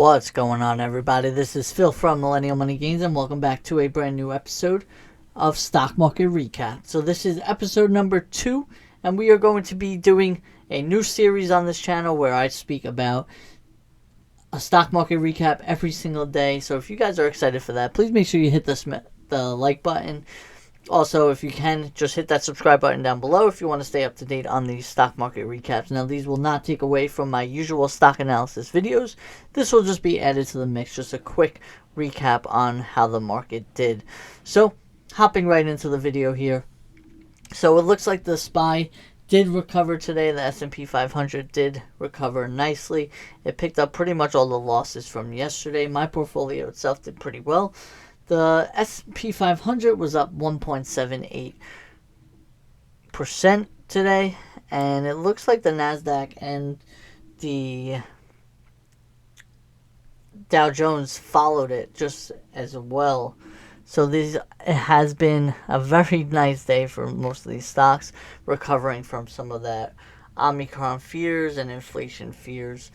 What's going on, everybody? This is Phil from Millennial Money Gains, and welcome back to a brand new episode of Stock Market Recap. So this is episode number 2, and we are going to be doing a new series on this channel where I speak about a stock market recap every single day. So if you guys are excited for that, please make sure you hit the like button. Also, if you can, just hit that subscribe button down below if you want to stay up to date on these stock market recaps. Now, these will not take away from my usual stock analysis videos. This will just be added to the mix, just a quick recap on how the market did. So, hopping right into the video here. So, it looks like the SPY did recover today. The S&P 500 did recover nicely. It picked up pretty much all the losses from yesterday. My portfolio itself did pretty well. The S&P 500 was up 1.78% today, and it looks like the NASDAQ and the Dow Jones followed it just as well. So it has been a very nice day for most of these stocks, recovering from some of that Omicron fears and inflation fears.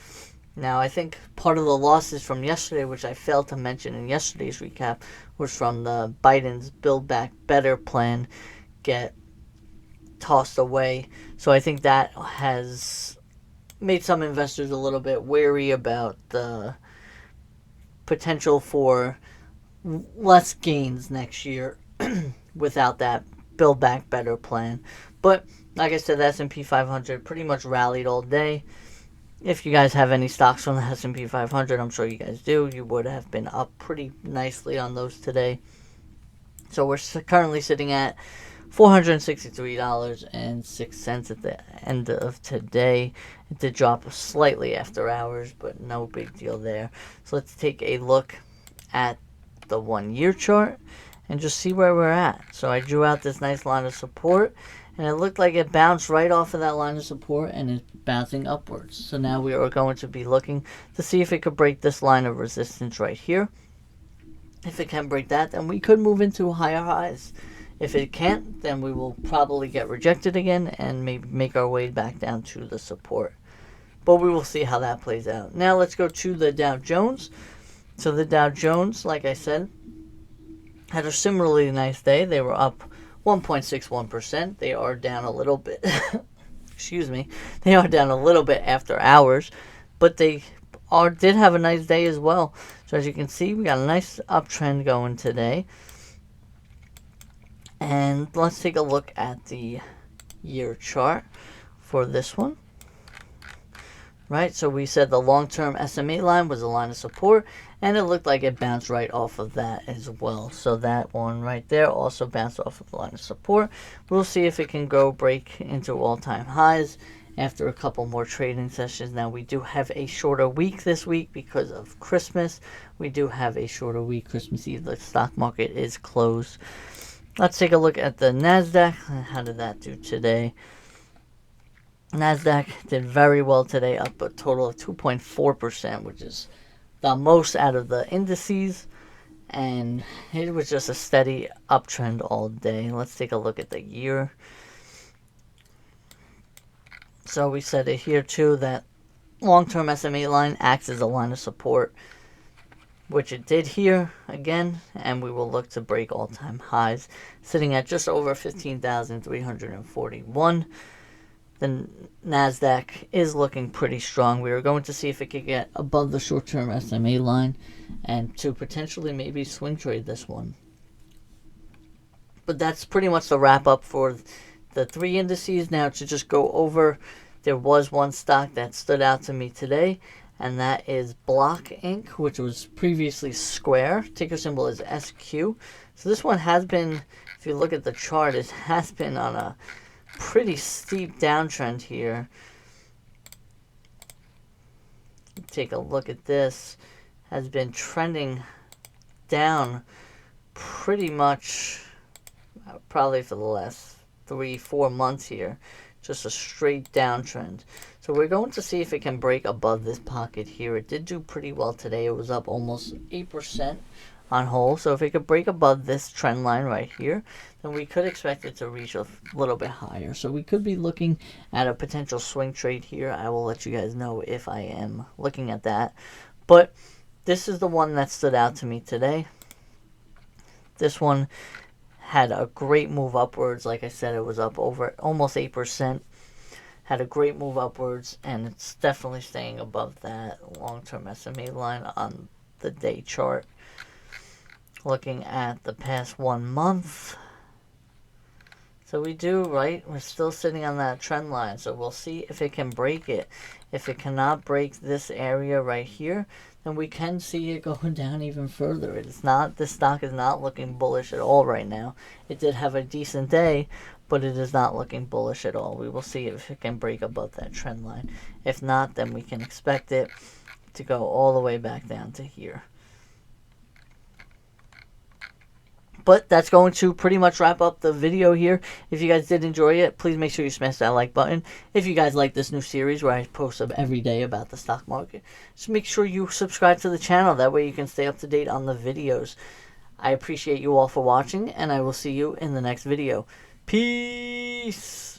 Now, I think part of the losses from yesterday, which I failed to mention in yesterday's recap, was from the Biden's Build Back Better plan get tossed away. So I think that has made some investors a little bit wary about the potential for less gains next year without that Build Back Better plan. But like I said, the S&P 500 pretty much rallied all day. If you guys have any stocks from the S&P 500, I'm sure you guys do. You would have been up pretty nicely on those today. So we're currently sitting at $463.06 at the end of today. It did drop slightly after hours, but no big deal there. So let's take a look at the 1-year chart and just see where we're at. So I drew out this nice line of support, and it looked like it bounced right off of that line of support and it's bouncing upwards. So now we are going to be looking to see if it could break this line of resistance right here. If it can break that, then we could move into higher highs. If it can't, then we will probably get rejected again and maybe make our way back down to the support. But we will see how that plays out. Now let's go to the Dow Jones. So the Dow Jones, like I said, had a similarly nice day. They were up 1.61%. They are down a little bit. Excuse me. They are down a little bit after hours, but they did have a nice day as well. So as you can see, we got a nice uptrend going today. And let's take a look at the year chart for this one. Right, so we said the long-term SMA line was a line of support, and it looked like it bounced right off of that as well. So that one right there also bounced off of the line of support. We'll see if it can go break into all-time highs after a couple more trading sessions. Now, we do have a shorter week this week because of Christmas. We do have a shorter week. Christmas Eve, the stock market is closed. Let's take a look at the NASDAQ. How did that do today? NASDAQ did very well today, up a total of 2.4%, which is the most out of the indices, and it was just a steady uptrend all day. Let's take a look at the year. So we said it here too, that long-term SMA line acts as a line of support, which it did here again, and we will look to break all-time highs, sitting at just over 15,341. The NASDAQ is looking pretty strong. We are going to see if it could get above the short-term SMA line and to potentially maybe swing trade this one. But that's pretty much the wrap-up for the 3 indices. Now, to just go over, there was one stock that stood out to me today, and that is Block Inc., which was previously Square. Ticker symbol is SQ. So this one has been, if you look at the chart, it has been on a pretty steep downtrend here. Take a look at this. Has been trending down pretty much probably for the last 3-4 months here. Just a straight downtrend. So we're going to see if it can break above this pocket here. It did do pretty well today. It was up almost 8% on whole. So if it could break above this trend line right here, then we could expect it to reach a little bit higher. So we could be looking at a potential swing trade here. I will let you guys know if I am looking at that. But this is the one that stood out to me today. This one had a great move upwards. Like I said, it was up over almost 8%. Had a great move upwards, and it's definitely staying above that long-term SMA line on the day chart. Looking at the past 1 month. So we do, right? We're still sitting on that trend line. So we'll see if it can break it. If it cannot break this area right here, then we can see it going down even further. It's not, this stock is not looking bullish at all right now. It did have a decent day, but it is not looking bullish at all. We will see if it can break above that trend line. If not, then we can expect it to go all the way back down to here. But that's going to pretty much wrap up the video here. If you guys did enjoy it, please make sure you smash that like button. If you guys like this new series where I post up every day about the stock market, just make sure you subscribe to the channel. That way you can stay up to date on the videos. I appreciate you all for watching, and I will see you in the next video. Peace!